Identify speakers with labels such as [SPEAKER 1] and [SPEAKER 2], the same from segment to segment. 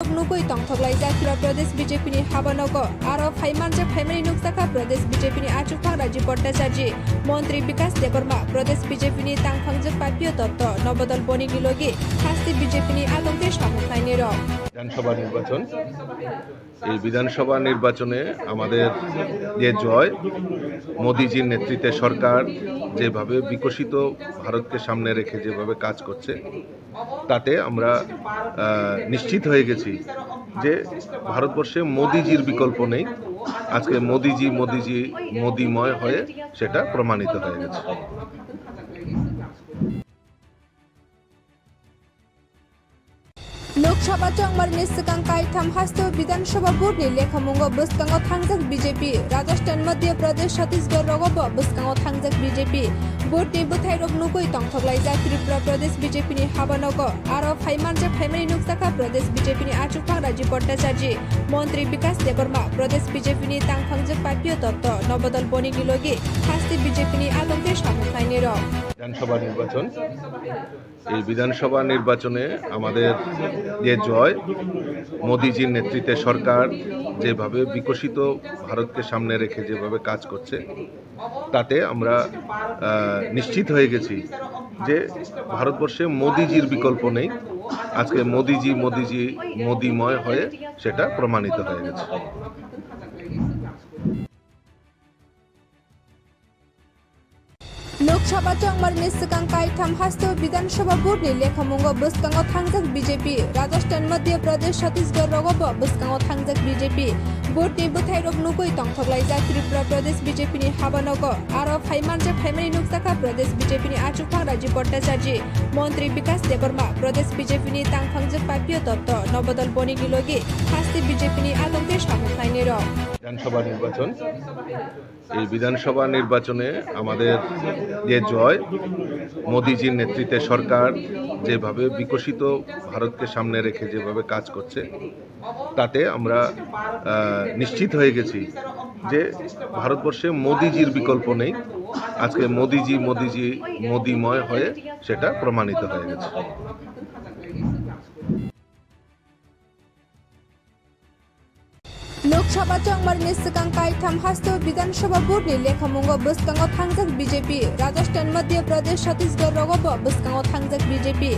[SPEAKER 1] Nukui tongthoklaijak Tripura Pradesh BJP ni Habanogo aro phaimanjak phaimani nukjaka Pradesh BJP ni Achukphang Rajiv Bhattacharya Mantri Bikas Debarma Pradesh BJP ni Tangphangjak Papiyo Dotto Nobodol Bonigi Logi Hasti BJP ni Alongte Samukhaini ro
[SPEAKER 2] বিধানসভা নির্বাচন এই বিধানসভা নির্বাচনে আমাদের যে জয় মোদিজির নেতৃত্বে সরকার যেভাবে বিকশিত ভারতকে সামনে রেখে যেভাবে কাজ করছে তাতে আমরা নিশ্চিত হয়ে গেছি যে ভারতবর্ষে মোদিজির বিকল্প নেই। আজকে মোদিময় হয়ে সেটা প্রমাণিত হয়ে গেছে।
[SPEAKER 1] लोकसभा चंगमारनि सिगां कायथाम हास्तो विधानसभा बोर्डनि लेखामुंगो बसकांगो थांजाक बीजेपी राजस्थान मध्य प्रदेश छत्तीसगढ़ रगबो बसकांगो थांजाक बीजेपी बोर्डनि बुथाइरक नुगै तंथख्लाइजाक त्रिपुरा प्रदेश बीजेपी नि हाबानगो आरो फाइमानजाक फाइमानि नुकजाका प्रदेश बीजेपी नि आचुकफां राजीव भट्टाचार्य मन्त्री विकास देबर्मा प्रदेश बीजेपी नि तांगफांगजाक पापियो दत्त नबदल बनिगि लगी हास्ति बीजेपी नि आलंगे सामुखाइनि र
[SPEAKER 2] বিধানসভা নির্বাচন এই বিধানসভা নির্বাচনে আমাদের যে জয় মোদিজির নেতৃত্বে সরকার যেভাবে বিকশিত ভারতকে সামনে রেখে যেভাবে কাজ করছে তাতে আমরা নিশ্চিত হয়ে গেছি যে ভারতবর্ষে মোদিজির বিকল্প নেই। আজকে মোদিময় হয়ে সেটা প্রমাণিত হয়ে গেছে।
[SPEAKER 1] लोकसभा चंगमारनि सिगां कायथाम हास्तो विधानसभा बोर्डनि लेखामुंगो बसकांगो थांजाक बीजेपी राजस्थान मध्य प्रदेश छत्तीसगढ़ रगबो बसकांगो थांजाक बीजेपी बोर्डनि बुथाइरक नुगै तंथख्लाइजाक त्रिपुरा प्रदेश बीजेपी नि हाबानगो आरो फाइमानजाक फाइमानि नुकजाका प्रदेश बीजेपी नि आचुकफां राजीव भट्टाचार्य मन्त्री विकास देबर्मा प्रदेश बीजेपी नि तांगफांगजाक पापियो दत्त नबदल बनिगि लगी हास्ति बीजेपी नि आलंगे सामुखाइनि र
[SPEAKER 2] বিধানসভা নির্বাচন এই বিধানসভা নির্বাচনে আমাদের যে জয় মোদিজির নেতৃত্বে সরকার যেভাবে বিকশিত ভারতকে সামনে রেখে যেভাবে কাজ করছে তাতে আমরা নিশ্চিত হয়ে গেছি যে ভারতবর্ষে মোদিজির বিকল্প নেই। আজকে মোদিময় হয়ে সেটা প্রমাণিত হয়ে গেছে।
[SPEAKER 1] लोकसभा चंगमारनि सिगां कायथाम हास्तो विधानसभा बोर्डनि लेखामुंगो बसकांगो थांजाक बीजेपी राजस्थान मध्य प्रदेश छत्तीसगढ़ रगबो बसकांगो थांजाक बीजेपी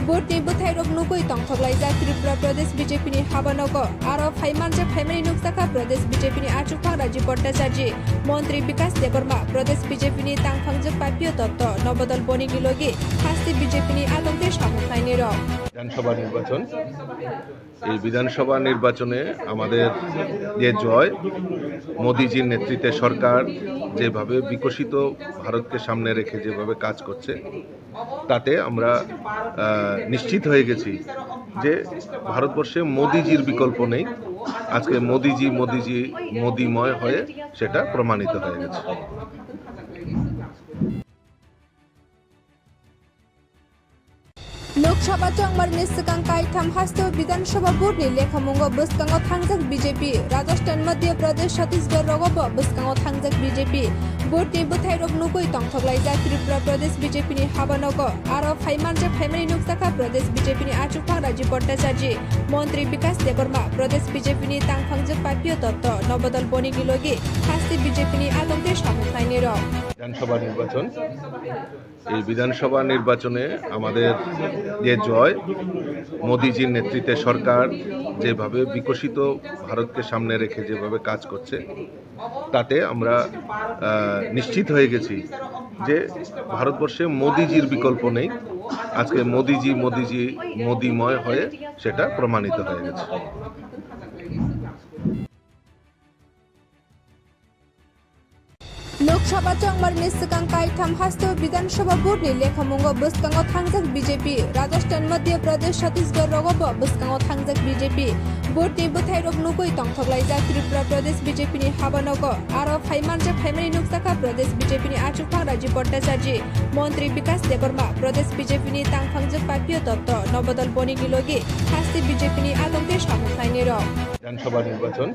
[SPEAKER 1] बोर्डनि बुथाइरक नुगै तंथख्लाइजाक त्रिपुरा प्रदेश बीजेपी नि हाबानगो आरो फाइमानजाक फाइमानि नुकजाका प्रदेश बीजेपी नि आचुकफां राजीव भट्टाचार्य मन्त्री विकास देबर्मा प्रदेश बीजेपी नि तांगफांगजाक पापियो दत्त नबदल बनिगि लगी हास्ति बीजेपी नि आलंगे सामुखाइनि र
[SPEAKER 2] বিধানসভা নির্বাচন এই বিধানসভা নির্বাচনে আমাদের যে জয় মোদিজির নেতৃত্বে সরকার যেভাবে বিকশিত ভারতকে সামনে রেখে যেভাবে কাজ করছে তাতে আমরা নিশ্চিত হয়ে গেছি যে ভারতবর্ষে মোদিজির বিকল্প নেই। আজকে মোদিময় হয়ে সেটা প্রমাণিত হয়ে গেছে।
[SPEAKER 1] लोकसभा चंगमारनि सिगां कायथाम हास्तो विधानसभा बोर्डनि लेखामुंगो बसकांगो थांजाक बीजेपी राजस्थान मध्य प्रदेश छत्तीसगढ़ रगबो बसकांगो थांजाक बीजेपी बोर्डनि बुथाइरक नुगै तंथख्लाइजाक त्रिपुरा प्रदेश बीजेपी नि हाबानगो आरो फाइमानजाक फाइमानि नुकजाका प्रदेश बीजेपी नि आचुकफां राजीव भट्टाचार्य मन्त्री विकास देबर्मा प्रदेश बीजेपी नि तांगफांगजाक पापियो दत्त नबदल बनिगि लगी हास्ति बीजेपी नि आलंगे सामुखाइनि र
[SPEAKER 2] বিধানসভা নির্বাচন এই বিধানসভা নির্বাচনে আমাদের যে জয় মোদিজির নেতৃত্বে সরকার যেভাবে বিকশিত ভারতকে সামনে রেখে যেভাবে কাজ করছে তাতে আমরা নিশ্চিত হয়ে গেছি যে ভারতবর্ষে মোদিজির বিকল্প নেই। আজকে মোদিময় হয়ে সেটা প্রমাণিত হয়ে গেছে।
[SPEAKER 1] लोकसभा चंगमारनि सिगां कायथाम हास्तो विधानसभा बोर्डनि लेखामुंगो बसकांगो थांजाक बीजेपी राजस्थान मध्य प्रदेश छत्तीसगढ़ रगबो बसकांगो थांजाक बीजेपी बोर्डनि बुथाइरक नुगै तंथख्लाइजाक त्रिपुरा प्रदेश बीजेपी नि हाबानगो आरो फाइमानजाक फाइमानि नुकजाका प्रदेश बीजेपी नि आचुकफां राजीव भट्टाचार्य मन्त्री विकास देबर्मा प्रदेश बीजेपी नि तांगफांगजाक पापियो दत्त नबदल बनिगि लगी हास्ति बीजेपी नि आलंगे सामुखाइनि र
[SPEAKER 2] বিধানসভা নির্বাচন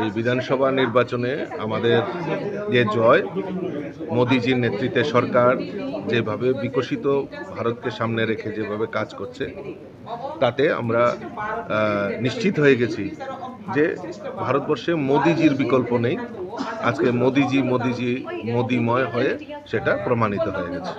[SPEAKER 2] এই বিধানসভা নির্বাচনে আমাদের যে জয়, মোদিজির নেতৃত্বে সরকার যেভাবে বিকশিত ভারতকে সামনে রেখে যেভাবে কাজ করছে, তাতে আমরা নিশ্চিত হয়ে গেছি যে ভারতবর্ষে মোদিজির বিকল্প নেই। আজকে মোদিময় হয়ে সেটা প্রমাণিত হয়ে গেছে।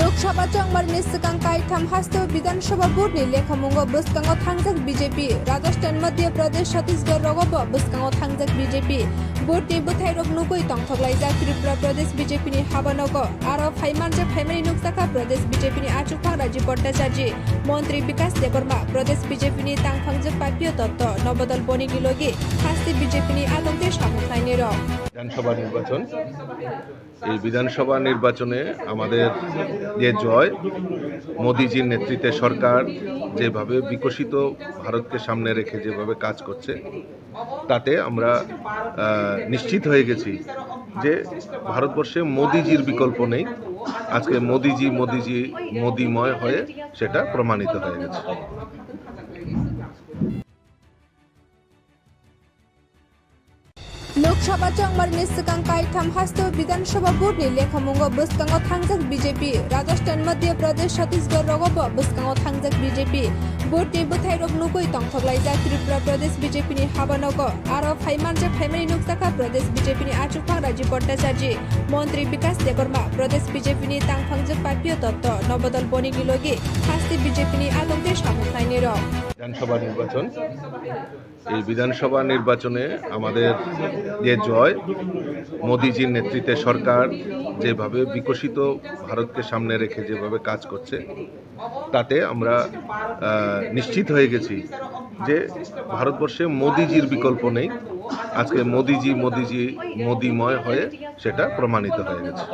[SPEAKER 1] लोकसभा चंगमारनि सिगां कायथाम हास्त विधानसभा बोर्डनि लेखामंग बसकांगाव थांजाक बीजेपी राजस्थान मध्य प्रदेश छत्तीसगढ़ रगबो बसकांगाव थांजाक बीजेपी बोर्डनि बोथायरक नुगै तंथकलायजाक त्रिपुरा प्रदेश बीजेपीनि हाबानग आरो फाइमानजे फाइमानि नुकसाखा प्रदेश बीजेपीनि आचुखां राजीव भट्टाचार्य मंत्री विकास देबर्मा प्रदेश बीजेपीनि तांखांजोक पापिय दत्त नवदल बनिगि लगे हास्ति बीजेपीनि आलमगे सामुखायनि र
[SPEAKER 2] বিধানসভা নির্বাচন এই বিধানসভা নির্বাচনে আমাদের যে জয়, মোদিজির নেতৃত্বে সরকার যেভাবে বিকশিত ভারতকে সামনে রেখে যেভাবে কাজ করছে, তাতে আমরা নিশ্চিত হয়ে গেছি যে ভারতবর্ষে মোদিজির বিকল্প নেই। আজকে মোদিময় হয়ে সেটা প্রমাণিত হয়ে গেছে।
[SPEAKER 1] लोकसभा चंगमारनि सिगां कायथाम हास्त विधानसभा बोर्डनि लेखामंग बसकांगाव थांजाक बीजेपी राजस्थान मध्य प्रदेश छत्तीसगढ़ रगबो बसकांगाव थांजाक बीजेपी बोर्डनि बोथायरक नुगै तंथकलायजाक त्रिपुरा प्रदेश बीजेपीनि हाबानग आरो फाइमानजे फाइमानि नुकसाखा प्रदेश बीजेपीनि आचुखां राजीव भट्टाचार्य मंत्री विकास देबर्मा प्रदेश बीजेपीनि तांखांजोक पापिय दत्त नवदल बनिगि लगे हास्ति बीजेपीनि आलमगे सामुखायनि र
[SPEAKER 2] বিধানসভা নির্বাচন এই বিধানসভা নির্বাচনে আমাদের যে জয়, মোদিজির নেতৃত্বে সরকার যেভাবে বিকশিত ভারতকে সামনে রেখে যেভাবে কাজ করছে, তাতে আমরা নিশ্চিত হয়ে গেছি যে ভারতবর্ষে মোদিজির বিকল্প নেই। আজকে মোদিময় হয়ে সেটা প্রমাণিত হয়ে গেছে।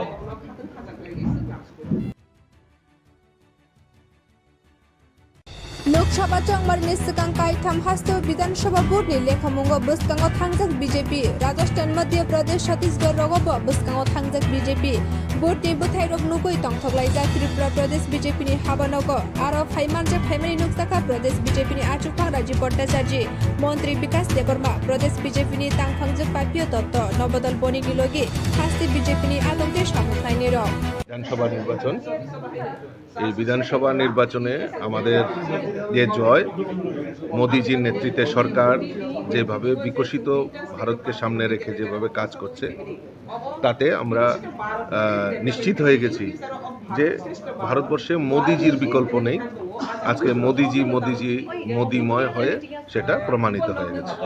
[SPEAKER 1] लोकसभा चंगमारनि सिगां कायथाम हास्त विधानसभा बोर्डनि लेखामंग बसकांगाव थांजाक बीजेपी राजस्थान मध्य प्रदेश छत्तीसगढ़ रगबो बसकांगाव थांजाक बीजेपी बोर्डनि बोथायरक नुगै तंथकलायजाक त्रिपुरा प्रदेश बीजेपीनि हाबानग आरो फाइमानजे फाइमानि नुकसाखा प्रदेश बीजेपीनि आचुखां राजीव भट्टाचार्य मंत्री विकास देबर्मा प्रदेश बीजेपीनि तांखांजोक पापिय दत्त नवदल बनिगि लगे हास्ति बीजेपीनि आलमगे सामुखायनि र
[SPEAKER 2] বিধানসভা নির্বাচন এই বিধানসভা নির্বাচনে আমাদের যে জয়, মোদিজির নেতৃত্বে সরকার যেভাবে বিকশিত ভারতকে সামনে রেখে যেভাবে কাজ করছে, তাতে আমরা নিশ্চিত হয়ে গেছি যে ভারতবর্ষে মোদিজির বিকল্প নেই। আজকে মোদিময় হয়ে সেটা প্রমাণিত হয়ে গেছে।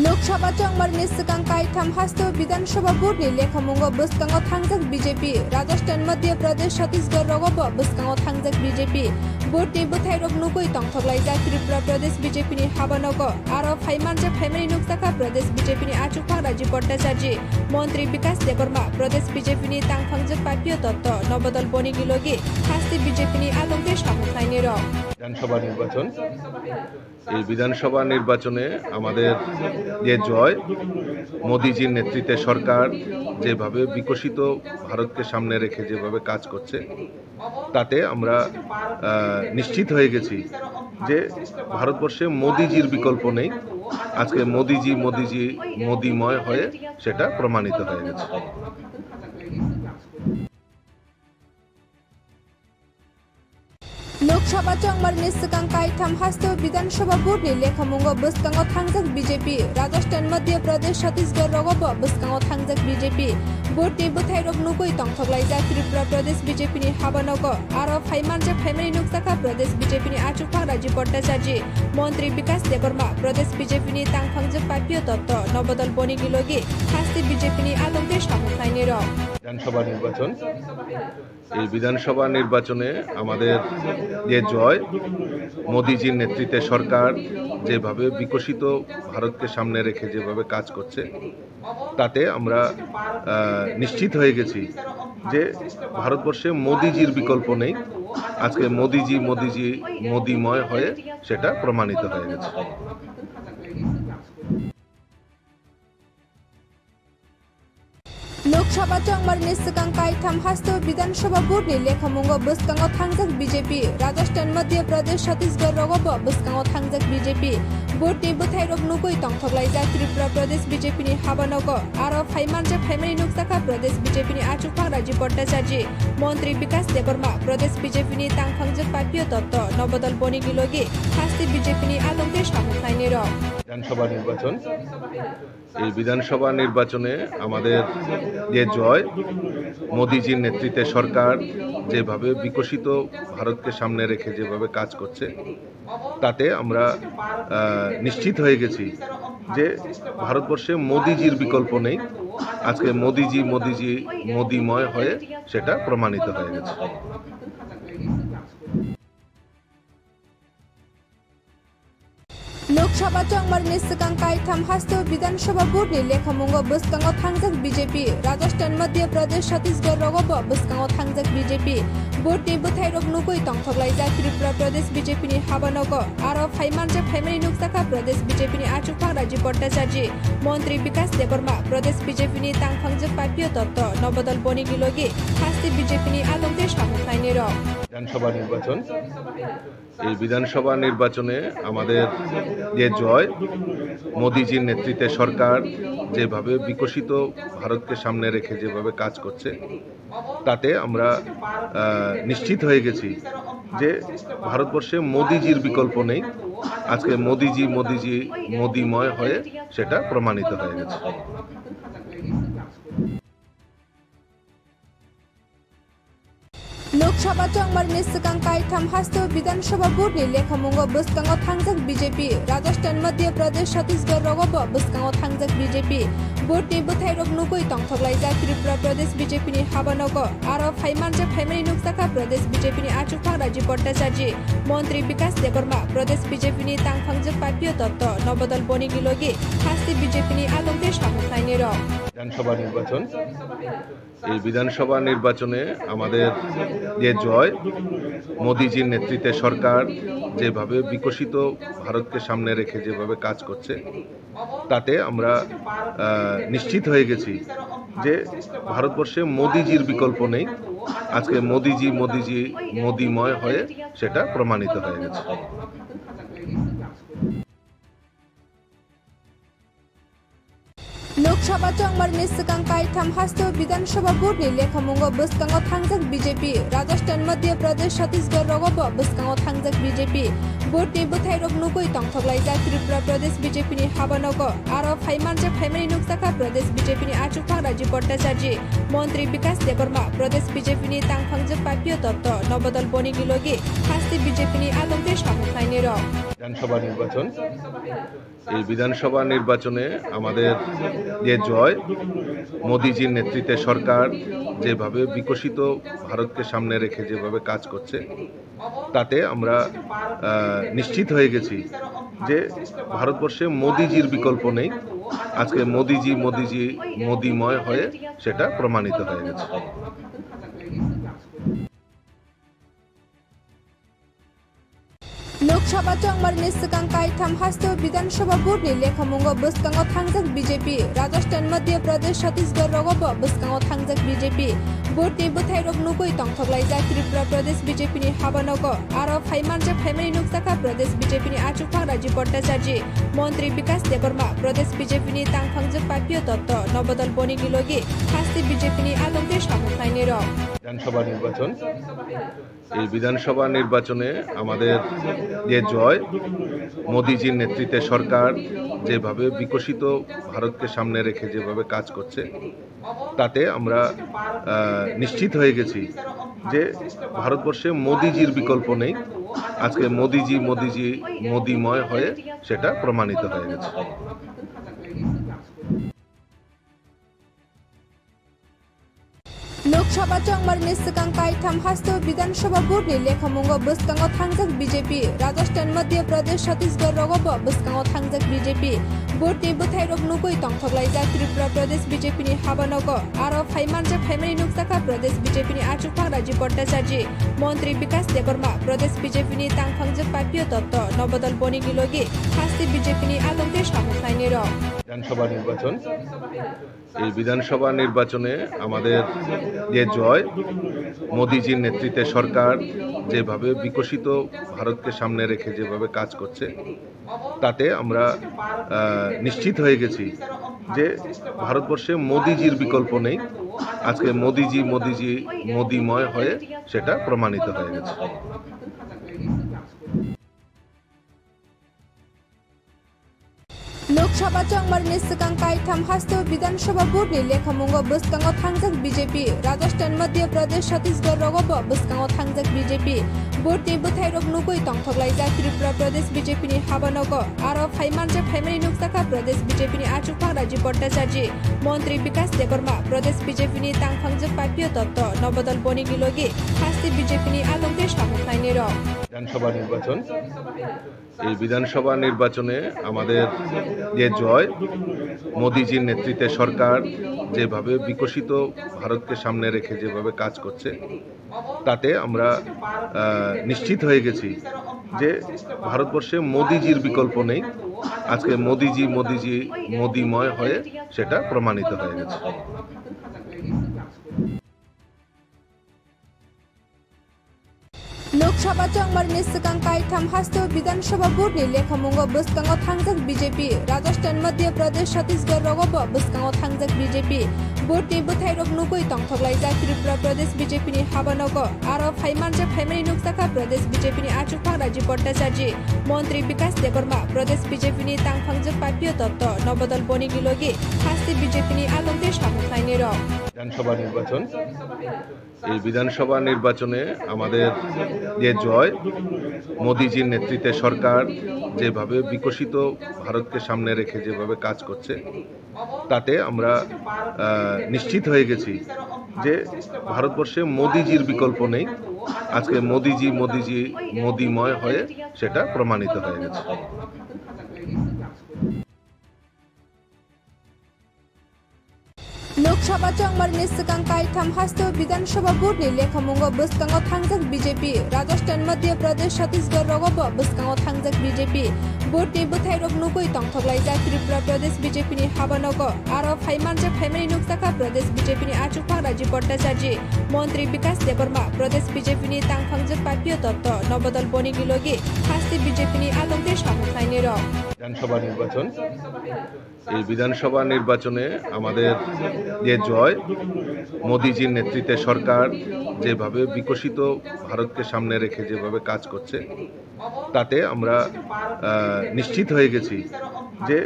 [SPEAKER 1] लोकसभा चंगमारनि सिगां कायथाम हास्त विधानसभा बोर्डनि लेखामंग बसकांगाव थांजाक बीजेपी राजस्थान मध्य प्रदेश छत्तीसगढ़ रगबो बसकांगाव थांजाक बीजेपी बोर्डनि बोथायरक नुगै तंथकलायजाक त्रिपुरा प्रदेश बीजेपीनि हाबानग आरो फाइमानजे फाइमानि नुकसाखा प्रदेश बीजेपीनि आचुखां राजीव भट्टाचार्य मंत्री विकास देबर्मा प्रदेश बीजेपीनि तांखांजोक पापिय दत्त नवदल बनिगि लगे हास्ति बीजेपीनि आलमगे सामुखायनि र
[SPEAKER 2] বিধানসভা নির্বাচন এই বিধানসভা নির্বাচনে আমাদের যে জয়, মোদিজির নেতৃত্বে সরকার যেভাবে বিকশিত ভারতকে সামনে রেখে যেভাবে কাজ করছে, তাতে আমরা নিশ্চিত হয়ে গেছি যে ভারতবর্ষে মোদিজির বিকল্প নেই। আজকে মোদিময় হয়ে সেটা প্রমাণিত হয়ে গেছে।
[SPEAKER 1] लोकसभा चंगमारनि सिगां कायथाम हास्त विधानसभा बोर्डनि लेखामंग बसकांगाव थांजाक बीजेपी राजस्थान मध्य प्रदेश छत्तीसगढ़ रगबो बसकांगाव थांजाक बीजेपी बोर्डनि बोथायरक नुगै तंथकलायजाक त्रिपुरा प्रदेश बीजेपीनि हाबानग आरो फाइमानजे फाइमानि नुकसाखा प्रदेश बीजेपीनि आचुखां राजीव भट्टाचार्य मंत्री विकास देबर्मा प्रदेश बीजेपीनि तांखांजोक पापिय दत्त नवदल बनिगि लगे हास्ति बीजेपीनि आलमगे सामुखायनि र
[SPEAKER 2] বিধানসভা নির্বাচন এই বিধানসভা নির্বাচনে আমাদের যে জয়, মোদিজির নেতৃত্বে সরকার যেভাবে বিকশিত ভারতকে সামনে রেখে যেভাবে কাজ করছে, তাতে আমরা নিশ্চিত হয়ে গেছি যে ভারতবর্ষে মোদিজির বিকল্প নেই। আজকে মোদিময় হয়ে সেটা প্রমাণিত হয়ে গেছে।
[SPEAKER 1] लोकसभा चंगमारनि सिगां कायथाम हास्त विधानसभा बोर्डनि लेखामंग बसकांगाव थांजाक बीजेपी राजस्थान मध्य प्रदेश छत्तीसगढ़ रगबो बसकांगाव थांजाक बीजेपी बोर्डनि बोथायरक नुगै तंथकलायजा त्रिपुरा प्रदेश बीजेपीनि हाबानग आरो फाइमानजा फाइमानि नुकसाखा प्रदेश बीजेपीनि आचुफां राजीव भट्टाचार्य मंत्री विकास देबर्मा प्रदेश बीजेपीनि तांखांजक पापिय दत्त नवदल बनिगि लगे हास्ति बीजेपीनि आलमगे सामुखायनि र
[SPEAKER 2] বিধানসভা নির্বাচন এই বিধানসভা নির্বাচনে আমাদের যে জয় মোদিজির নেতৃত্বে সরকার যেভাবে বিকশিত ভারতকে সামনে রেখে যেভাবে কাজ করছে তাতে আমরা নিশ্চিত হয়ে গেছি যে ভারতবর্ষে মোদিজির বিকল্প নেই। আজকে মোদিজি মোদিময় হয়ে সেটা প্রমাণিত হয়ে গেছে।
[SPEAKER 1] लोकसभा चंगमारनि सिगां कायथाम हास्त विधानसभा बोर्डनि लेखामंग बसकांगाव थांजाक बीजेपी राजस्थान मध्य प्रदेश छत्तीसगढ़ रगबो बसकांगाव थांजाक बीजेपी बोर्डनि बोथायरक नुगै तंथकलायजा त्रिपुरा प्रदेश बीजेपीनि हाबानग आरो फाइमानजा फाइमानि नुकसाखा प्रदेश बीजेपीनि आचुफां राजीव भट्टाचार्य मंत्री विकास देबर्मा प्रदेश बीजेपीनि तांखांजक पापिय दत्त नवदल बनिगि लगे हास्ति बीजेपीनि आलमगे सामुखायनि र
[SPEAKER 2] বিধানসভা নির্বাচন এই বিধানসভা নির্বাচনে আমাদের যে জয় মোদিজির নেতৃত্বে সরকার যেভাবে বিকশিত ভারতকে সামনে রেখে যেভাবে কাজ করছে তাতে আমরা নিশ্চিত হয়ে গেছি যে ভারতবর্ষে মোদিজির বিকল্প নেই। আজকে মোদিজি মোদিময় হয়ে সেটা প্রমাণিত হয়ে গেছে।
[SPEAKER 1] लोकसभा चंगमारनि सिगां कायथाम हास्त विधानसभा बोर्डनि लेखामंग बसकांगाव थांजाक बीजेपी राजस्थान मध्य प्रदेश छत्तीसगढ़ रगबो बसकांगाव थांजाक बीजेपी बोर्डनि बोथायरक नुगै तंथकलायजा त्रिपुरा प्रदेश बीजेपीनि हाबानग आरो फाइमानजा फाइमानि नुकसाखा प्रदेश बीजेपीनि आचुफां राजीव भट्टाचार्य मंत्री विकास देबर्मा प्रदेश बीजेपीनि तांखांजक पापिय दत्त नवदल बनिगि लगे हास्ति बीजेपीनि आलमगे सामुखायनि र
[SPEAKER 2] বিধানসভা নির্বাচন এই বিধানসভা নির্বাচনে আমাদের যে জয় মোদিজির নেতৃত্বে সরকার যেভাবে বিকশিত ভারতকে সামনে রেখে যেভাবে কাজ করছে তাতে আমরা নিশ্চিত হয়ে গেছি যে ভারতবর্ষে মোদিজির বিকল্প নেই। আজকে মোদিজি মোদিময় হয়ে সেটা প্রমাণিত হয়ে গেছে।
[SPEAKER 1] लोकसभा चंगमारनि सिगां कायथाम हास्त विधानसभा बोर्डनि लेखामंग बसकांगाव थांजाक बीजेपी राजस्थान मध्य प्रदेश छत्तीसगढ़ रगबो बसकांगाव थांजाक बीजेपी बोर्डनि बोथायरक नुगै तंथकलायजा त्रिपुरा प्रदेश बीजेपीनि हाबानग आरो फाइमानजा फाइमानि नुकसाखा प्रदेश बीजेपीनि आचुफां राजीव भट्टाचार्य मंत्री विकास देबर्मा प्रदेश बीजेपीनि तांखांजक पापिय दत्त नवदल बनिगि लगे हास्ति बीजेपीनि आलमगे सामुखायनि र
[SPEAKER 2] বিধানসভা নির্বাচন এই বিধানসভা নির্বাচনে আমাদের যে জয় মোদিজির নেতৃত্বে সরকার যেভাবে বিকশিত ভারতকে সামনে রেখে যেভাবে কাজ করছে তাতে আমরা নিশ্চিত হয়ে গেছি যে ভারতবর্ষে মোদিজির বিকল্প নেই। আজকে মোদিজি মোদিময় হয়ে সেটা প্রমাণিত হয়ে গেছে।
[SPEAKER 1] लोकसभा चंगमारनि सिगां कायथाम हास्त विधानसभा बोर्डनि लेखामंग बसकांगाव थांजाक बीजेपी राजस्थान मध्य प्रदेश छत्तीसगढ़ रगबो बसकांगाव थांजाक बीजेपी बोर्डनि बोथायरक नुगै तंथकलायजा त्रिपुरा प्रदेश बीजेपीनि हाबानग आरो फाइमानजा फाइमानि नुकसाखा प्रदेश बीजेपीनि आचुफां राजीव भट्टाचार्य मंत्री विकास देबर्मा प्रदेश बीजेपीनि तांखांजक पापिय दत्त नवदल बनिगि लगे हास्ति बीजेपीनि आलमगे सामुखायनि र
[SPEAKER 2] বিধানসভা নির্বাচন এই বিধানসভা নির্বাচনে আমাদের যে জয় মোদিজির নেতৃত্বে সরকার যেভাবে বিকশিত ভারতকে সামনে রেখে যেভাবে কাজ করছে তাতে আমরা নিশ্চিত হয়ে গেছি যে ভারতবর্ষে মোদিজির বিকল্প নেই। আজকে মোদিজি মোদিময় হয়ে সেটা প্রমাণিত হয়ে গেছে।
[SPEAKER 1] लोकसभा चंगमारनि सिगां कायथाम हास्त विधानसभा बोर्डनि लेखामंग बसकांगाव थांजाक बीजेपी राजस्थान मध्य प्रदेश छत्तीसगढ़ रगबो बसकांगाव थांजाक बीजेपी बोर्डनि बोथायरक नुगै तंथकलायजा त्रिपुरा प्रदेश बीजेपीनि हाबानग आरो फाइमानजा फाइमानि नुकसाखा प्रदेश बीजेपीनि आचुफां राजीव भट्टाचार्य मंत्री विकास देबर्मा प्रदेश बीजेपीनि तांखांजक पापिय दत्त नवदल बनिगि लगे हास्ति बीजेपीनि आलमगे सामुखायनि र
[SPEAKER 2] বিধানসভা নির্বাচন এই বিধানসভা নির্বাচনে আমাদের যে জয়, মোদিজির নেতৃত্বে সরকার যেভাবে বিকশিত ভারতকে সামনে রেখে যেভাবে কাজ করছে, তাতে আমরা নিশ্চিত হয়ে গেছি যে ভারতবর্ষে মোদিজির বিকল্প নেই। আজকে মোদিজি মোদিময় হয়ে সেটা প্রমাণিত হয়ে গেছে।
[SPEAKER 1] लोकसभा चंगबारनि सिगां कायथाम हास्तु विधानसभा बोर्डनि लेखामुंगो बसकांगाव थांजाक बीजेपी राजस्थान मध्य प्रदेश छत्तीसगढ़ रगबो बसकांगाव थांजाक बीजेपी बोर्डनि बोथायरक नुगै तंथकलायजाक त्रिपुरा प्रदेश बीजेपीनि हाबानगो आरो फाइमानजाक फाइमानि नुकसाखा प्रदेश बीजेपीनि आचुखां राजीव भट्टाचार्य मंत्री विकास देबर्मा प्रदेश बीजेपीनि तांखांजाक पापियो दत्त नवदल बनिगि लगे हास्ति बीजेपीनि आलमते सामलायनाय र
[SPEAKER 2] বিধানসভা নির্বাচন, এই বিধানসভা নির্বাচনে আমাদের যে জয়, মোদিজির নেতৃত্বে সরকার যেভাবে বিকশিত ভারতকে সামনে রেখে যেভাবে কাজ করছে, তাতে আমরা নিশ্চিত হয়ে গেছি যে ভারতবর্ষে মোদিজির বিকল্প নেই। আজকে মোদিজি মোদিময় হয়ে সেটা প্রমাণিত হয়ে গেছে।
[SPEAKER 1] लोकसभा चंगबारनि सिगां कायथाम हास्तु विधानसभा बोर्डनि लेखामुंगो बसकांगाव थांजाक बीजेपी राजस्थान मध्य प्रदेश छत्तीसगढ़ रगबो बसकांगाव थांजाक बीजेपी बोर्डनि बोथायरक नुगै तंथकलायजाक त्रिपुरा प्रदेश बीजेपीनि हाबानगो आरो फाइमानजाक फाइमानि नुकसाखा प्रदेश बीजेपीनि आचुखां राजीव भट्टाचार्य मंत्री विकास देबर्मा प्रदेश बीजेपीनि तांखांजाक पापियो दत्त नवदल बनिगि लगे हास्ति बीजेपीनि आलमते सामलायनाय र
[SPEAKER 2] বিধানসভা নির্বাচন, এই বিধানসভা নির্বাচনে আমাদের যে জয়, মোদিজির নেতৃত্বে সরকার যেভাবে বিকশিত ভারতকে সামনে রেখে যেভাবে কাজ করছে, তাতে আমরা নিশ্চিত হয়ে গেছি যে ভারতবর্ষে মোদিজির বিকল্প নেই। আজকে মোদিজি মোদিময় হয়ে সেটা প্রমাণিত হয়ে গেছে।
[SPEAKER 1] लोकसभा चंगबारनि सिगां कायथाम हास्तु विधानसभा बोर्डनि लेखामुंगो बसकांगाव थांजाक बीजेपी राजस्थान मध्य प्रदेश छत्तीसगढ़ रगबो बसकांगाव थांजाक बीजेपी बोर्डनि बोथायरक नुगै तंथकलायजाक त्रिपुरा प्रदेश बीजेपीनि हाबानगो आरो फाइमानजाक फाइमानि नुकसाखा प्रदेश बीजेपीनि आचुखां राजीव भट्टाचार्य मंत्री विकास देबर्मा प्रदेश बीजेपीनि तांखांजाक पापियो दत्त नवदल बनिगि लगे हास्ति बीजेपीनि आलमते सामलायनाय र
[SPEAKER 2] বিধানসভা নির্বাচন, এই বিধানসভা নির্বাচনে আমাদের যে জয়, মোদিজির নেতৃত্বে সরকার যেভাবে বিকশিত ভারতকে সামনে রেখে যেভাবে কাজ করছে, তাতে আমরা নিশ্চিত হয়ে গেছি যে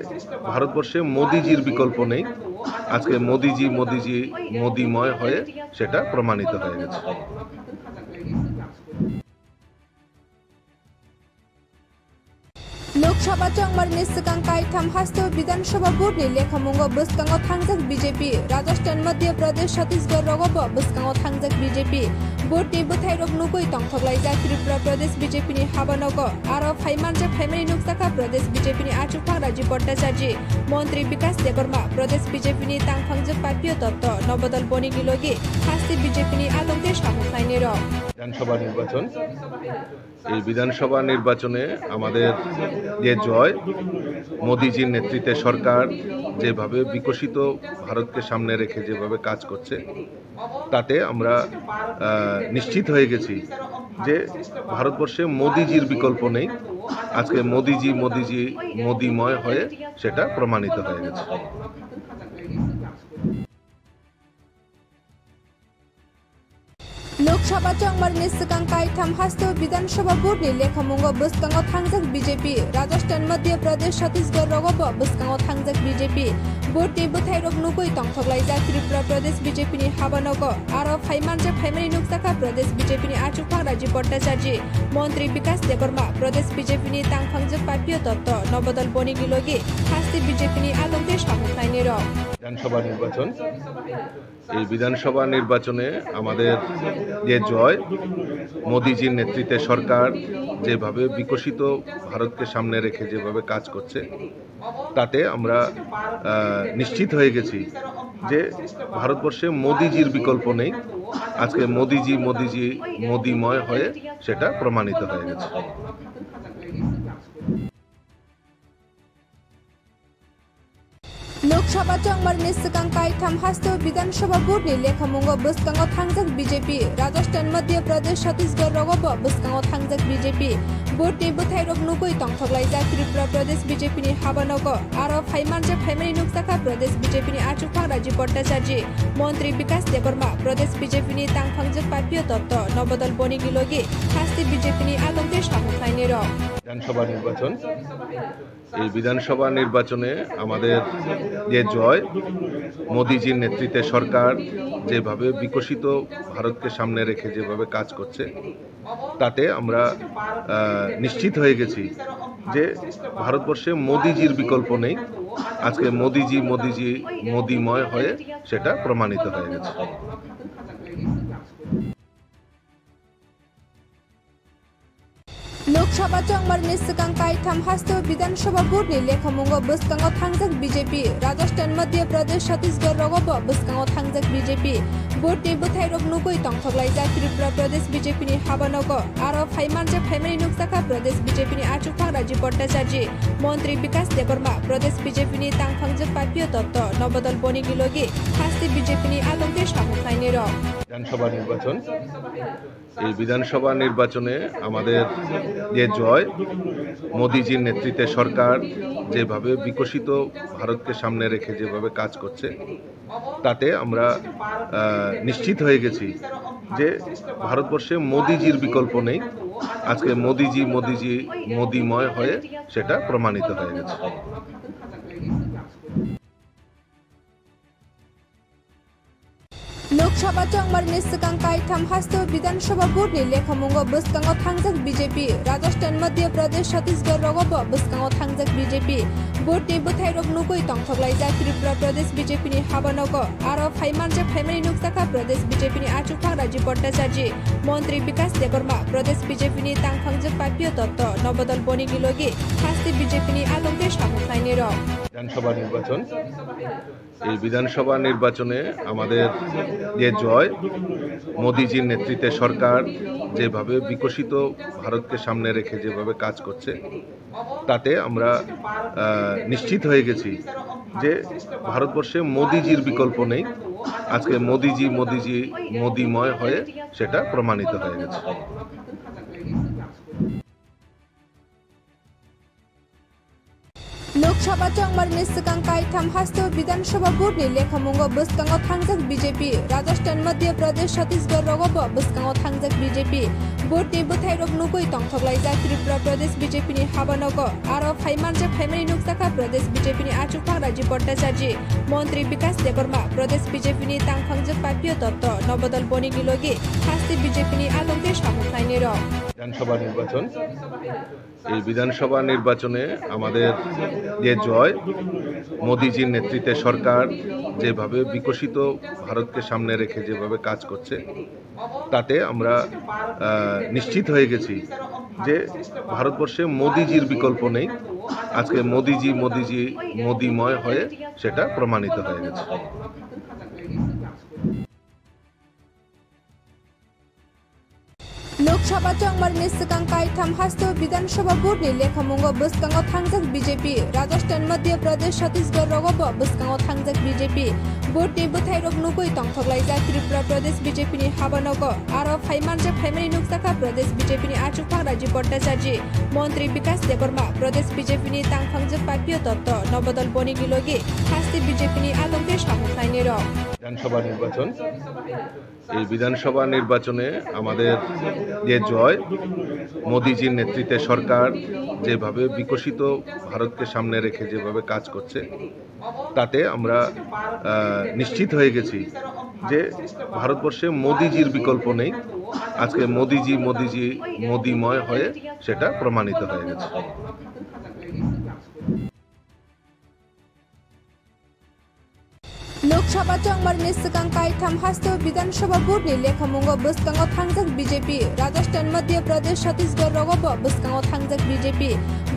[SPEAKER 2] ভারতবর্ষে মোদিজির বিকল্প নেই। আজকে মোদিজি মোদিময় হয়ে সেটা প্রমাণিত হয়ে গেছে।
[SPEAKER 1] लोकसभा चंगबारनि सिगां कायथाम हास्तु विधानसभा बोर्डनि लेखामुंगो बसकांगाव थांजाक बीजेपी राजस्थान मध्य प्रदेश छत्तीसगढ़ रगबो बसकांगाव थांजाक बीजेपी बोर्डनि बोथायरक नुगै तंथकलायजाक त्रिपुरा प्रदेश बीजेपीनि हाबानगो आरो फाइमानजाक फाइमानि नुकसाखा प्रदेश बीजेपीनि आचुखां राजीव भट्टाचार्य मंत्री विकास देबर्मा प्रदेश बीजेपीनि तांखांजाक पापियो दत्त नवदल बनिगि लगे हास्ति बीजेपीनि आलमते सामलायनाय र
[SPEAKER 2] বিধানসভা নির্বাচন, এই বিধানসভা নির্বাচনে আমাদের যে জয়, মোদিজির নেতৃত্বে সরকার যেভাবে বিকশিত ভারতকে সামনে রেখে যেভাবে কাজ করছে, তাতে আমরা নিশ্চিত হয়ে গেছি যে ভারতবর্ষে মোদিজির বিকল্প নেই। আজকে মোদিজি মোদিময় হয়ে সেটা প্রমাণিত হয়ে গেছে।
[SPEAKER 1] लोकसभा चंगबारनि सिगां कायथाम हास्तु विधानसभा बोर्डनि लेखामुंगो बसकांगाव थांजाक बीजेपी राजस्थान मध्य प्रदेश छत्तीसगढ़ रगबो बसकांगाव थांजाक बीजेपी बोर्डनि बोथायरक नुगै तंथकलायजाक त्रिपुरा प्रदेश बीजेपीनि हाबानगो आरो फाइमानजाक फाइमानि नुकसाखा प्रदेश बीजेपीनि आचुखां राजीव भट्टाचार्य मंत्री विकास देबर्मा प्रदेश बीजेपीनि तांखांजाक पापियो दत्त नवदल बनिगि लगे हास्ति बीजेपीनि आलमते सामलायनाय र
[SPEAKER 2] বিধানসভা নির্বাচন, এই বিধানসভা নির্বাচনে আমাদের যে জয়, মোদিজির নেতৃত্বে সরকার যেভাবে বিকশিত ভারতকে সামনে রেখে যেভাবে কাজ করছে, তাতে আমরা নিশ্চিত হয়ে গেছি যে ভারতবর্ষে মোদিজির বিকল্প নেই। আজকে মোদিজি মোদিময় হয়ে সেটা প্রমাণিত হয়ে গেছে।
[SPEAKER 1] लोकसभा लोकसभा चंबारनि सिगां कायथाम हास्तु विधानसभा बोर्डनि लेखामुंगो बसकांगाव थांजाक बीजेपी राजस्थान मध्य प्रदेश छत्तीसगढ़ रगबो बसकांगाव थांजाक बीजेपी बोर्डनि बोथायरक नुगै तंथगलायजाक त्रिपुरा प्रदेश बीजेपीनि हाबानगो आरो फाइमानजाक फाइमानि नुकसाखा प्रदेश बीजेपीनि आचुखां राजीव भट्टाचार्य मंत्री विकास देबर्मा प्रदेश बीजेपीनि तांफांजाक पापियो दत्त नवदल बनिगिलगि हास्ति बीजेपीनि आदमते सामुखायनि र
[SPEAKER 2] বিধানসভা নির্বাচন এই বিধানসভা নির্বাচনে আমাদের যে জয় মোদিজির নেতৃত্বে সরকার যেভাবে বিকশিত ভারতকে সামনে রেখে যেভাবে কাজ করছে তাতে আমরা নিশ্চিত হয়ে গেছি যে ভারতবর্ষে মোদিজির বিকল্প নেই। আজকে মোদিজি মোদিময় হয়ে সেটা প্রমাণিত হয়ে গেছে।
[SPEAKER 1] लोकसभा चंबारनि सिगां कायथाम हास्तु विधानसभा बोर्डनि लेखामुंगो बसकांगाव थांजाक बीजेपी राजस्थान मध्य प्रदेश छत्तीसगढ़ रगबो बसकांगाव थांजाक बीजेपी बोर्डनि बोथायरक नुगै तंथगलायजाक त्रिपुरा प्रदेश बीजेपीनि हाबानगो आरो फाइमानजाक फाइमानि नुकसाखा प्रदेश बीजेपीनि आचुखां राजीव भट्टाचार्य मंत्री विकास देबर्मा प्रदेश बीजेपीनि तांफांजाक पापियो दत्त नवदल बनिगिलगि हास्ति बीजेपीनि आदमते सामुखायनि र
[SPEAKER 2] বিধানসভা নির্বাচন এই বিধানসভা নির্বাচনে আমাদের যে জয় মোদিজির নেতৃত্বে সরকার যেভাবে বিকশিত ভারতকে সামনে রেখে যেভাবে কাজ করছে তাতে আমরা নিশ্চিত হয়ে গেছি যে ভারতবর্ষে মোদিজির বিকল্প নেই। আজকে মোদিজি মোদিময় হয়ে সেটা প্রমাণিত হয়ে গেছে।
[SPEAKER 1] लोकसभा चंबारनि सिगां कायथाम हास्तु विधानसभा बोर्डनि लेखामुंगो बसकांगाव थांजाक बीजेपी राजस्थान मध्य प्रदेश छत्तीसगढ़ रगबो बसकांगाव थांजाक बीजेपी बोर्डनि बोथायरक नुगै तंथगलायजाक त्रिपुरा प्रदेश बीजेपीनि हाबानगो आरो फाइमानजाक फाइमानि नुकसाखा प्रदेश बीजेपीनि आचुखां राजीव भट्टाचार्य मंत्री विकास देबर्मा प्रदेश बीजेपीनि तांफांजाक पापियो दत्त नवदल बनिगिलगि हास्ति बीजेपीनि आदमते सामुखायनि र
[SPEAKER 2] বিধানসভা নির্বাচন এই বিধানসভা নির্বাচনে আমাদের যে জয় মোদিজির নেতৃত্বে সরকার যেভাবে বিকশিত ভারতকে সামনে রেখে যেভাবে কাজ করছে তাতে আমরা নিশ্চিত হয়ে গেছি যে ভারতবর্ষে মোদিজির বিকল্প নেই। আজকে মোদিজি মোদিময় হয়ে সেটা প্রমাণিত হয়ে গেছে।
[SPEAKER 1] लोकसभा चंबारनि सिगां कायथाम हास्तु विधानसभा बोर्डनि लेखामुंगो बसकांगाव थांजाक बीजेपी राजस्थान मध्य प्रदेश छत्तीसगढ़ रगबो बसकांगाव थांजाक बीजेपी बोर्डनि बोथायरक नुगै तंथगलायजाक त्रिपुरा प्रदेश बीजेपीनि हाबानगो आरो फाइमानजाक फाइमानि नुकसाखा प्रदेश बीजेपीनि आचुखां राजीव भट्टाचार्य मंत्री विकास देबर्मा प्रदेश बीजेपीनि तांफांजाक पापियो दत्त नवदल बनिगिलगि हास्ति बीजेपीनि आदमते सामुखायनि र
[SPEAKER 2] বিধানসভা নির্বাচন এই বিধানসভা নির্বাচনে আমাদের যে জয় মোদিজির নেতৃত্বে সরকার যেভাবে বিকশিত ভারতকে সামনে রেখে যেভাবে কাজ করছে তাতে আমরা নিশ্চিত হয়ে গেছি যে ভারতবর্ষে মোদিজির বিকল্প নেই। আজকে মোদিজি মোদিময় হয়ে সেটা প্রমাণিত হয়ে গেছে।
[SPEAKER 1] लोकसभा चंबारनि सिगां कायथाम हास्तु विधानसभा बोर्डनि लेखामुंगो बसकांगाव थांजाक बीजेपी राजस्थान मध्य प्रदेश छत्तीसगढ़ रगबो बसकांगाव थांजाक बीजेपी बोर्डनि बोथायरक नुगै तंथगलायजाक त्रिपुरा प्रदेश बीजेपीनि हाबानगो आरो फाइमानजाक फाइमानि नुकसाखा प्रदेश बीजेपीनि आचुखां राजीव भट्टाचार्य मंत्री विकास देबर्मा प्रदेश बीजेपीनि तांफांजाक पापियो दत्त नवदल बनिगिलगि हास्ति बीजेपीनि आदमते सामुखायनि र
[SPEAKER 2] বিধানসভা নির্বাচন এই বিধানসভা নির্বাচনে আমাদের যে জয় মোদিজির নেতৃত্বে সরকার যেভাবে বিকশিত ভারতকে সামনে রেখে যেভাবে কাজ করছে তাতে আমরা নিশ্চিত হয়ে গেছি যে ভারতবর্ষে মোদিজির বিকল্প নেই। আজকে মোদিজি মোদিময় হয়ে সেটা প্রমাণিত হয়ে গেছে।
[SPEAKER 1] लोकसभा चंबारनि सिगां कायथाम हास्तु विधानसभा बोर्डनि लेखामुंगो बसकांगाव थांजाक बीजेपी राजस्थान मध्य प्रदेश छत्तीसगढ़ रगबो बसकांगाव थांजाक बीजेपी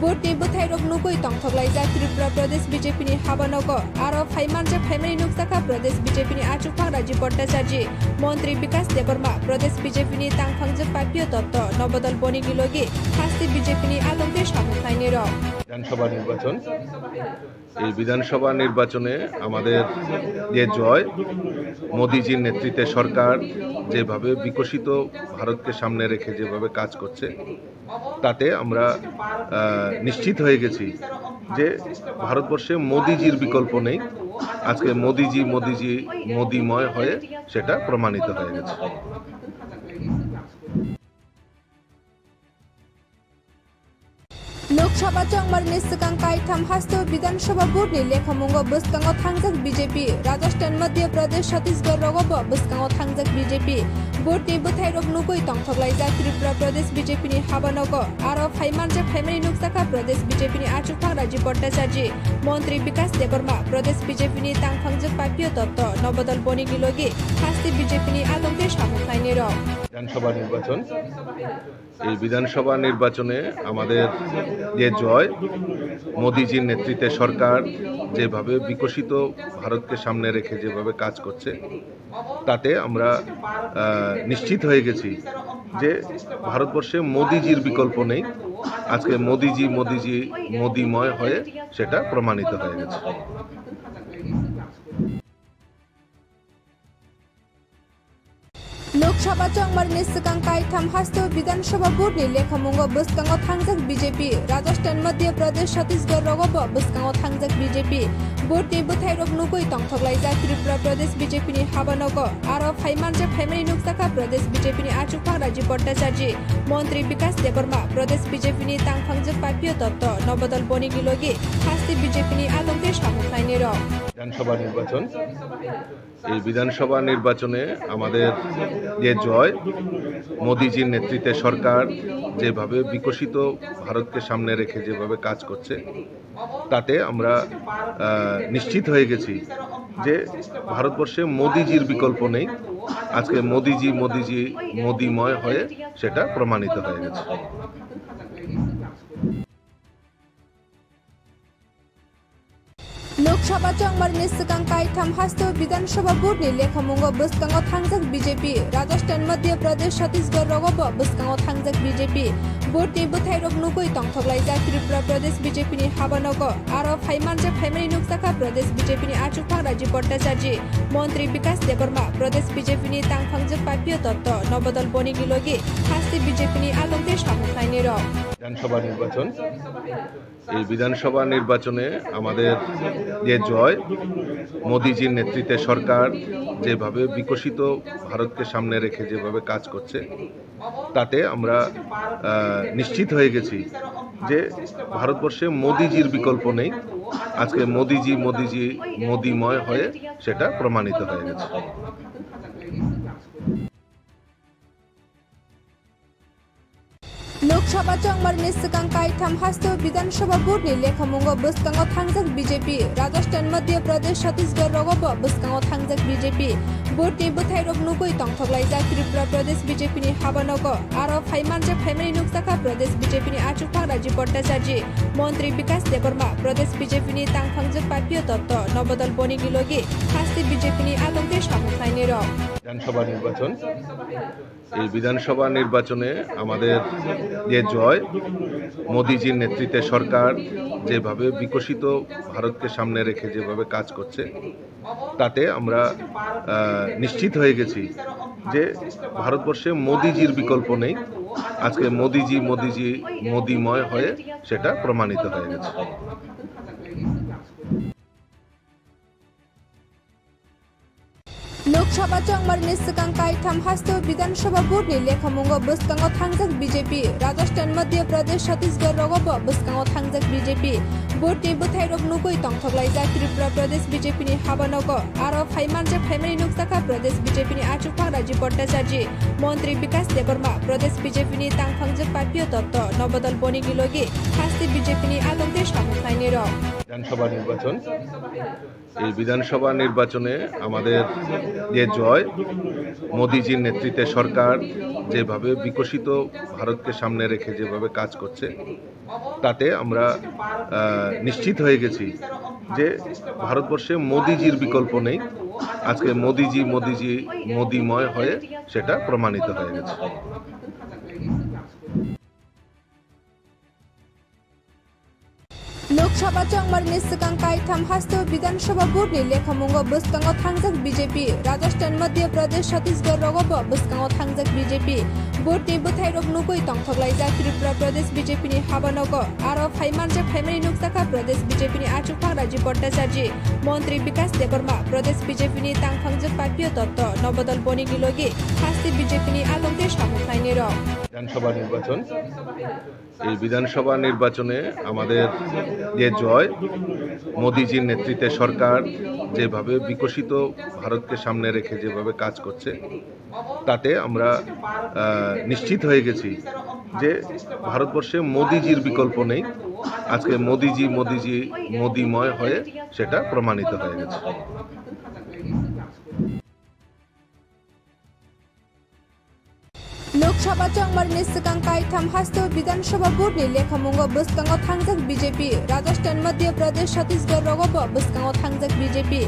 [SPEAKER 1] बोर्डनि बोथायरक नुगै तंथगलायजाक त्रिपुरा प्रदेश बीजेपीनि हाबानगो आरो फाइमानजाक फाइमानि नुकसाखा प्रदेश बीजेपीनि आचुखां राजीव भट्टाचार्य मंत्री विकास देबर्मा प्रदेश बीजेपीनि तांफांजाक पापियो दत्त नवदल बनिगिलगि हास्ति बीजेपीनि आदमते सामुखायनि र
[SPEAKER 2] বিধানসভা নির্বাচন এই বিধানসভা নির্বাচনে আমাদের যে জয় মোদিজির নেতৃত্বে সরকার যেভাবে বিকশিত ভারতকে সামনে রেখে যেভাবে কাজ করছে তাতে আমরা নিশ্চিত হয়ে গেছি যে ভারতবর্ষে মোদিজির বিকল্প নেই। আজকে মোদিজি মোদিময় হয়ে সেটা প্রমাণিত হয়ে গেছে।
[SPEAKER 1] लोकसभा चंगमारनि सिगां कायथाम हास्तो विधानसभा बोर्डनि लेखामंग बसकांगाव थांजाक बीजेपी राजस्थान मध्य प्रदेश छत्तीसगढ़ रगबो बसकांगाव थांजाक बीजेपी बोर्डनि बोथायरक नुगै तंथकलायजाक त्रिपुरा प्रदेश बीजेपीनि हाबानग आरो फाइमानजाक फाइमानि नुकसाखा प्रदेश बीजेपीनि आचुखां राजीव भट्टाचार्य मंत्री विकास देबर्मा प्रदेश बीजेपीनि तांखांजाक पापियो दत्त नवदल बनिगि लगे हास्ति बीजेपीनि आलमगे सामुखायनि रं
[SPEAKER 2] বিধানসভা নির্বাচন এই বিধানসভা নির্বাচনে আমাদের যে জয় মোদিজির নেতৃত্বে সরকার যেভাবে বিকশিত ভারতকে সামনে রেখে যেভাবে কাজ করছে তাতে আমরা নিশ্চিত হয়ে গেছি যে ভারতবর্ষে মোদিজির বিকল্প নেই। আজকে মোদিজি মোদিময় হয়ে সেটা প্রমাণিত হয়ে গেছে।
[SPEAKER 1] लोकसभा चंगमारनि सिगां कायथाम हास्तो विधानसभा बोर्डनि लेखामंग बसकांगाव थांजाक बीजेपी राजस्थान मध्य प्रदेश छत्तीसगढ़ रगबो बसकांगाव थांजाक बीजेपी बोर्डनि बोथायरक नुगै तंथकलायजाक त्रिपुरा प्रदेश बीजेपीनि हाबानग आरो फाइमानजाक फाइमानि नुकसाखा प्रदेश बीजेपीनि आचुखां राजीव भट्टाचार्य मंत्री विकास देबर्मा प्रदेश बीजेपीनि तांखांजाक पापियो दत्त नवदल बनिगि लगे हास्ति बीजेपीनि आलमगे सामुखायनि रं
[SPEAKER 2] বিধানসভা নির্বাচন এই বিধানসভা নির্বাচনে আমাদের যে জয় মোদিজির নেতৃত্বে সরকার যেভাবে বিকশিত ভারতকে সামনে রেখে যেভাবে কাজ করছে তাতে আমরা নিশ্চিত হয়ে গেছি যে ভারতবর্ষে মোদিজির বিকল্প নেই। আজকে মোদিজি মোদিময় হয়ে সেটা প্রমাণিত হয়ে গেছে।
[SPEAKER 1] लोकसभा चंगमारनि सिगां कायथाम हास्तो विधानसभा बोर्डनि लेखामंग बसकांगाव थांजाक बीजेपी राजस्थान मध्य प्रदेश छत्तीसगढ़ रगबो बसकांगाव थांजाक बीजेपी बोर्डनि बोथायरक नुगै तंथकलायजाक त्रिपुरा प्रदेश बीजेपीनि हाबानग आरो फाइमानजाक फाइमानि नुकसाखा प्रदेश बीजेपीनि आचुखां राजीव भट्टाचार्य मंत्री विकास देबर्मा प्रदेश बीजेपीनि तांखांजाक पापियो दत्त नवदल बनिगि लगे हास्ति बीजेपीनि आलमगे सामुखायनि रं
[SPEAKER 2] বিধানসভা নির্বাচন এই বিধানসভা নির্বাচনে আমাদের যে জয় মোদিজির নেতৃত্বে সরকার যেভাবে বিকশিত ভারতকে সামনে রেখে যেভাবে কাজ করছে তাতে আমরা নিশ্চিত হয়ে গেছি যে ভারতবর্ষে মোদিজির বিকল্প নেই। আজকে মোদিজি মোদিময় হয়ে সেটা প্রমাণিত হয়ে গেছে।
[SPEAKER 1] लोकसभा चंगमारनि सिगां कायथाम हास्तो विधानसभा बोर्डनि लेखामंग बसकांगाव थांजाक बीजेपी राजस्थान मध्य प्रदेश छत्तीसगढ़ रगबो बसकांगाव थांजाक बीजेपी बोर्डनि बोथायरक नुगै तंथकलायजाक त्रिपुरा प्रदेश बीजेपीनि हाबानग आरो फाइमानजाक फाइमानि नुकसाखा प्रदेश बीजेपीनि आचुखां राजीव भट्टाचार्य मंत्री विकास देबर्मा प्रदेश बीजेपीनि तांखांजाक पापियो दत्त नवदल बनिगि लगे हास्ति बीजेपीनि आलमगे सामुखायनि रं
[SPEAKER 2] বিধানসভা নির্বাচন এই বিধানসভা নির্বাচনে আমাদের যে জয় মোদিজির নেতৃত্বে সরকার যেভাবে বিকশিত ভারতকে সামনে রেখে যেভাবে কাজ করছে তাতে আমরা নিশ্চিত হয়ে গেছি যে ভারতবর্ষে মোদিজির বিকল্প নেই। আজকে মোদিজি মোদিময় হয়ে সেটা প্রমাণিত হয়ে গেছে।
[SPEAKER 1] लोकसभा चंगमारनि सिगां कायथाम हास्तो विधानसभा बोर्डनि लेखामंग बसकांगाव थांजाक बीजेपी राजस्थान मध्य प्रदेश छत्तीसगढ़ रगबो बसकांगाव थांजाक बीजेपी बोर्डनि बोथायरक नुगै तंथकलायजाक त्रिपुरा प्रदेश बीजेपीनि हाबानग आरो फाइमानजाक फाइमानि नुकसाखा प्रदेश बीजेपीनि आचुखां राजीव भट्टाचार्य मंत्री विकास देबर्मा प्रदेश बीजेपीनि तांखांजाक पापियो दत्त नवदल बनिगि लगे हास्ति बीजेपीनि आलमगे सामुखायनि रं
[SPEAKER 2] বিধানসভা নির্বাচন এই বিধানসভা নির্বাচনে আমাদের যে জয় মোদিজির নেতৃত্বে সরকার যেভাবে বিকশিত ভারতকে সামনে রেখে যেভাবে কাজ করছে তাতে আমরা নিশ্চিত হয়ে গেছি যে ভারতবর্ষে মোদিজির বিকল্প নেই। আজকে মোদিজি মোদিময় হয়ে সেটা প্রমাণিত হয়ে গেছে।
[SPEAKER 1] लोकसभा चंगमारनि सिगां कायथाम हास्तु विधानसभा बोर्डनि लेखामुंगो बसकांगो थांजाक बीजेपी राजस्थान मध्य प्रदेश छत्तीसगढ़ रगबो बसकांगो थांजाक बीजेपी बोर्डनि बोथायरक नुगै तंथगलायजाक त्रिपुरा प्रदेश बीजेपीनि हाबानगो आरो फाइमानजाक फाइमानि नुकसाखा प्रदेश बीजेपीनि आचुफां राजीव भट्टाचार्य मंत्री विकास देबर्मा प्रदेश बीजेपीनि तांखांजाक पार्टीय तत्व नवदल बनिगि लगे हास्ति बीजेपीनि आलमते सामुखायनि र
[SPEAKER 2] বিধানসভা নির্বাচন এই বিধানসভা নির্বাচনে আমাদের যে জয় মোদিজির নেতৃত্বে সরকার যেভাবে বিকশিত ভারতকে সামনে রেখে যেভাবে কাজ করছে তাতে আমরা নিশ্চিত হয়ে গেছি যে ভারতবর্ষে মোদিজির বিকল্প নেই। আজকে মোদিজি মোদিময় হয়ে সেটা প্রমাণিত হয়ে গেছে।
[SPEAKER 1] लोकसभा चंगमारनि सिगां कायथाम हास्तु विधानसभा बोर्डनि लेखामुंगो बसकांगो थांजाक बीजेपी राजस्थान मध्य प्रदेश छत्तीसगढ़ रगबो बसकांगो थांजाक बीजेपी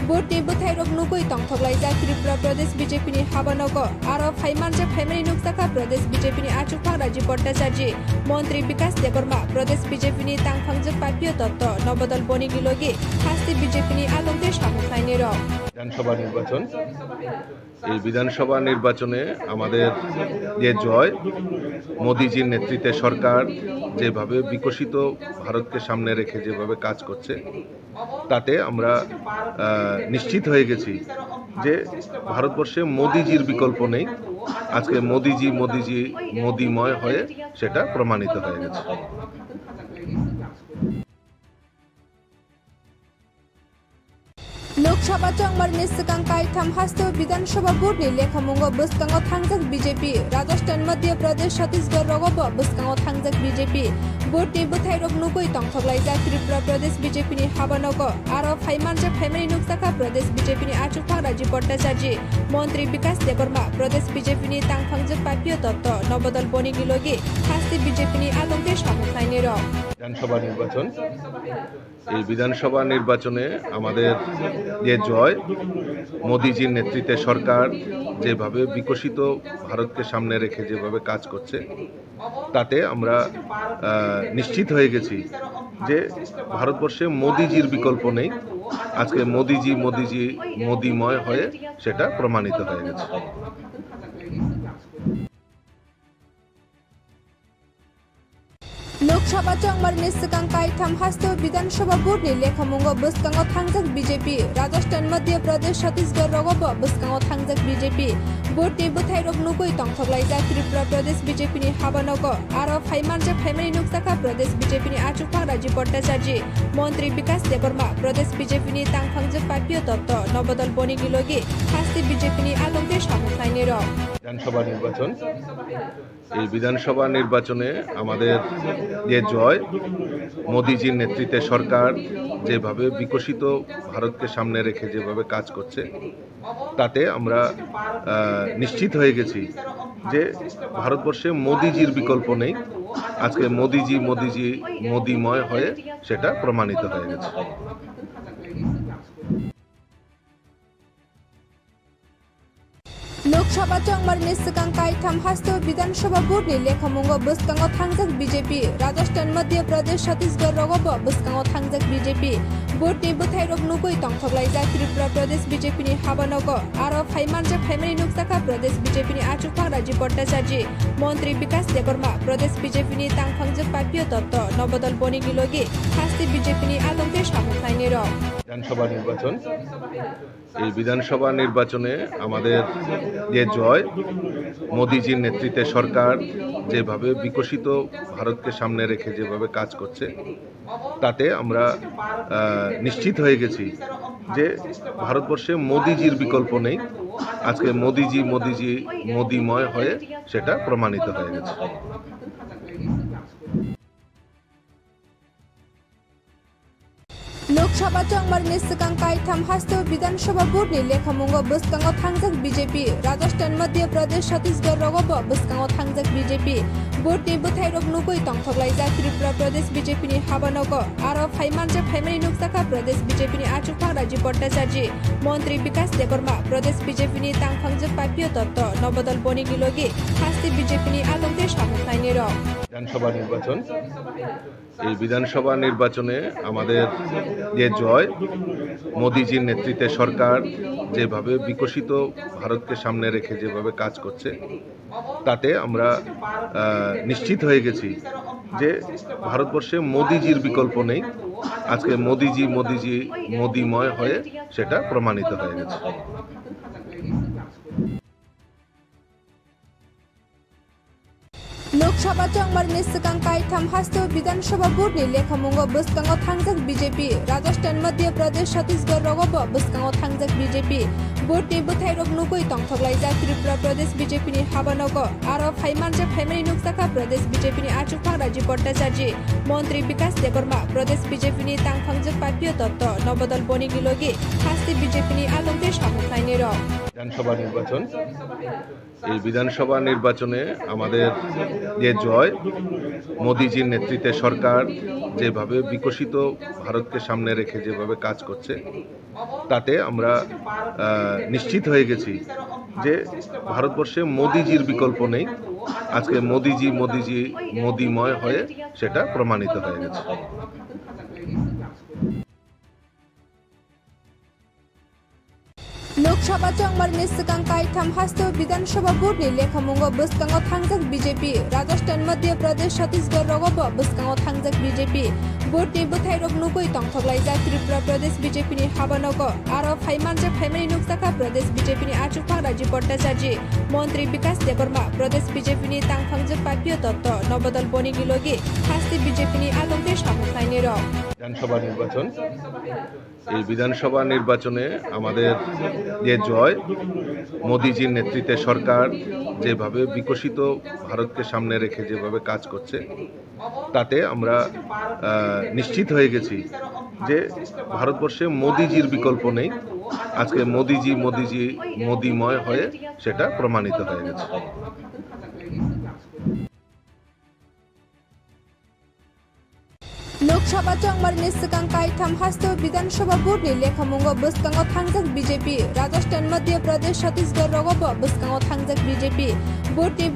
[SPEAKER 1] बोर्डनि बोथायरक नुगै तंथगलायजाक त्रिपुरा प्रदेश बीजेपीनि हाबानगो आरो फाइमानजाक फाइमानि नुकसाखा प्रदेश बीजेपीनि आचुफां राजीव भट्टाचार्य मंत्री विकास देबर्मा प्रदेश बीजेपीनि तांखांजाक पार्टीय तत्व नवदल बनिगि लगे हास्ति बीजेपीनि आलमते सामुखायनि र
[SPEAKER 2] বিধানসভা নির্বাচন এই বিধানসভা নির্বাচনে আমাদের যে জয় মোদিজির নেতৃত্বে সরকার যেভাবে বিকশিত ভারতকে সামনে রেখে যেভাবে কাজ করছে তাতে আমরা নিশ্চিত হয়ে গেছি যে ভারতবর্ষে মোদিজির বিকল্প নেই। আজকে মোদিজি মোদিময় হয়ে সেটা প্রমাণিত হয়ে গেছে।
[SPEAKER 1] लोकसभा चंगमारनि सिगां कायथाम हास्तु विधानसभा बोर्डनि लेखामुंगो बसकांगो थांजाक बीजेपी राजस्थान मध्य प्रदेश छत्तीसगढ़ रगबो बसकांगो थांजाक बीजेपी बोर्डनि बोथायरक नुगै तंथगलायजाक त्रिपुरा प्रदेश बीजेपीनि हाबानगो आरो फाइमानजाक फाइमानि नुकसाखा प्रदेश बीजेपीनि आचुफां राजीव भट्टाचार्य मंत्री विकास देबर्मा प्रदेश बीजेपीनि तांखांजाक पार्टीय तत्व नवदल बनिगि लगे हास्ति बीजेपीनि आलमते सामुखायनि र
[SPEAKER 2] বিধানসভা নির্বাচন এই বিধানসভা নির্বাচনে আমাদের যে জয় মোদিজির নেতৃত্বে সরকার যেভাবে বিকশিত ভারতকে সামনে রেখে যেভাবে কাজ করছে তাতে আমরা নিশ্চিত হয়ে গেছি যে ভারতবর্ষে মোদিজির বিকল্প নেই। আজকে মোদিজি মোদিময় হয়ে সেটা প্রমাণিত হয়ে গেছে।
[SPEAKER 1] लोकसभा चंगमारनि सिगां कायथाम हास्तु विधानसभा बोर्डनि लेखामुंगो बसकांगो थांजाक बीजेपी राजस्थान मध्य प्रदेश छत्तीसगढ़ रगबो बसकांगो थांजाक बीजेपी बोर्डनि बोथायरक नुगै तंथगलायजाक त्रिपुरा प्रदेश बीजेपीनि हाबानगो आरो फाइमानजाक फाइमानि नुकसाखा प्रदेश बीजेपीनि आचुफां राजीव भट्टाचार्य मंत्री विकास देबर्मा प्रदेश बीजेपीनि तांखांजाक पार्टीय तत्व नवदल बनिगि लगे हास्ति बीजेपीनि आलमते सामुखायनि र
[SPEAKER 2] বিধানসভা নির্বাচন এই বিধানসভা নির্বাচনে আমাদের যে জয় মোদিজির নেতৃত্বে সরকার যেভাবে বিকশিত ভারতকে সামনে রেখে যেভাবে কাজ করছে তাতে আমরা নিশ্চিত হয়ে গেছি যে ভারতবর্ষে মোদিজির বিকল্প নেই। আজকে মোদিজি মোদিময় হয়ে সেটা প্রমাণিত হয়ে গেছে।
[SPEAKER 1] लोकसभा चंगमारनि सिगां कायथाम हास्तु विधानसभा बोर्डनि लेखामुंगो बसकांगो थांजाक बीजेपी राजस्थान मध्य प्रदेश छत्तीसगढ़ रगबो बसकांगो थांजाक बीजेपी बोर्डनि बोथायरक नुगै तंथगलायजाक त्रिपुरा प्रदेश बीजेपीनि हाबानगो आरो फाइमानजाक फाइमानि नुकसाखा प्रदेश बीजेपीनि आचुफां राजीव भट्टाचार्य मंत्री विकास देबर्मा प्रदेश बीजेपीनि तांखांजाक पार्टीय तत्व नवदल बनिगि लगे हास्ति बीजेपीनि आलमते सामुखायनि र
[SPEAKER 2] বিধানসভা নির্বাচন এই বিধানসভা নির্বাচনে আমাদের যে জয় মোদিজির নেতৃত্বে সরকার যেভাবে বিকশিত ভারতকে সামনে রেখে যেভাবে কাজ করছে তাতে আমরা নিশ্চিত হয়ে গেছি যে ভারতবর্ষে মোদিজির বিকল্প নেই। আজকে মোদিজি মোদিময় হয়ে সেটা প্রমাণিত হয়ে গেছে।
[SPEAKER 1] लोकसभा चंगमारनि सिगां कायथाम हास्तु विधानसभा बोर्डनि लेखामुंगो बसकांगो थांजाक बीजेपी राजस्थान मध्य प्रदेश छत्तीसगढ़ रगबो बसकांगो थांजाक बीजेपी बोर्डनि बोथायरक नुगै तंथगलायजाक त्रिपुरा प्रदेश बीजेपीनि हाबानगो आरो फाइमानजाक फाइमानि नुकसाखा प्रदेश बीजेपीनि आचुफां राजीव भट्टाचार्य मंत्री विकास देबर्मा प्रदेश बीजेपीनि तांखांजाक पार्टीय तत्व नवदल बनिगि लगे हास्ति बीजेपीनि आलमते सामुखायनि र
[SPEAKER 2] বিধানসভা নির্বাচন এই বিধানসভা নির্বাচনে আমাদের যে জয়, মোদিজির নেতৃত্বে সরকার যেভাবে বিকশিত ভারতকে সামনে রেখে যেভাবে কাজ করছে, তাতে আমরা নিশ্চিত হয়ে গেছি যে ভারতবর্ষে মোদিজির বিকল্প নেই। আজকে মোদিজি মোদিময় হয়ে সেটা প্রমাণিত হয়ে গেছে।
[SPEAKER 1] लोकसभा चंगमारनि सिगां कायथाम हास्टो विधानसभा बोर्डनि लेखामुंगो बसकांगाव थांजाक बीजेपी राजस्थान मध्य प्रदेश छत्तीसगढ़ रगबो बसकांगाव थांजाक बीजेपी बोर्डनि बोथायरक नुगै तंथकलायजाक त्रिपुरा प्रदेश बीजेपीनि हाबानगो आरो फाइमानजाक फाइमानि नुकसाखा प्रदेश बीजेपीनि आचुफां राजीव भट्टाचार्य मंत्री विकास देबर्मा प्रदेश बीजेपीनि तांफांजक पापिय दत्त नवदल बनिगि लगे हास्ति बीजेपीनि आलमगे सामुखायनि र
[SPEAKER 2] বিধানসভা নির্বাচন, এই বিধানসভা নির্বাচনে আমাদের যে জয়, মোদিজির নেতৃত্বে সরকার যেভাবে বিকশিত ভারতকে সামনে রেখে যেভাবে কাজ করছে, তাতে আমরা নিশ্চিত হয়ে গেছি যে ভারতবর্ষে মোদিজির বিকল্প নেই। আজকে মোদিজি মোদিময় হয়ে সেটা প্রমাণিত হয়ে গেছে।
[SPEAKER 1] लोकसभा चंगमारनि सिगां कायथाम हास्टो विधानसभा बोर्डनि लेखामुंगो बसकांगाव थांजाक बीजेपी राजस्थान मध्य प्रदेश छत्तीसगढ़ रगबो बसकांगाव थांजाक बीजेपी बोर्डनि बोथायरक नुगै तंथकलायजाक त्रिपुरा प्रदेश बीजेपीनि हाबानगो आरो फाइमानजाक फाइमानि नुकसाखा प्रदेश बीजेपीनि आचुफां राजीव भट्टाचार्य मंत्री विकास देबर्मा प्रदेश बीजेपीनि तांफांजक पापिय दत्त नवदल बनिगि लगे हास्ति बीजेपीनि आलमगे सामुखायनि र
[SPEAKER 2] বিধানসভা নির্বাচন, এই বিধানসভা নির্বাচনে আমাদের যে জয়, মোদিজির নেতৃত্বে সরকার যেভাবে বিকশিত ভারতকে সামনে রেখে যেভাবে কাজ করছে, তাতে আমরা নিশ্চিত হয়ে গেছি যে ভারতবর্ষে মোদিজির বিকল্প নেই। আজকে মোদিজি মোদিময় হয়ে সেটা প্রমাণিত হয়ে গেছে।
[SPEAKER 1] लोकसभा चंगमारनि सिगां कायथाम हास्टो विधानसभा बोर्डनि लेखामुंगो बसकांगाव थांजाक बीजेपी राजस्थान मध्य प्रदेश छत्तीसगढ़ रगबो बसकांगाव थांजाक बीजेपी बोर्डनि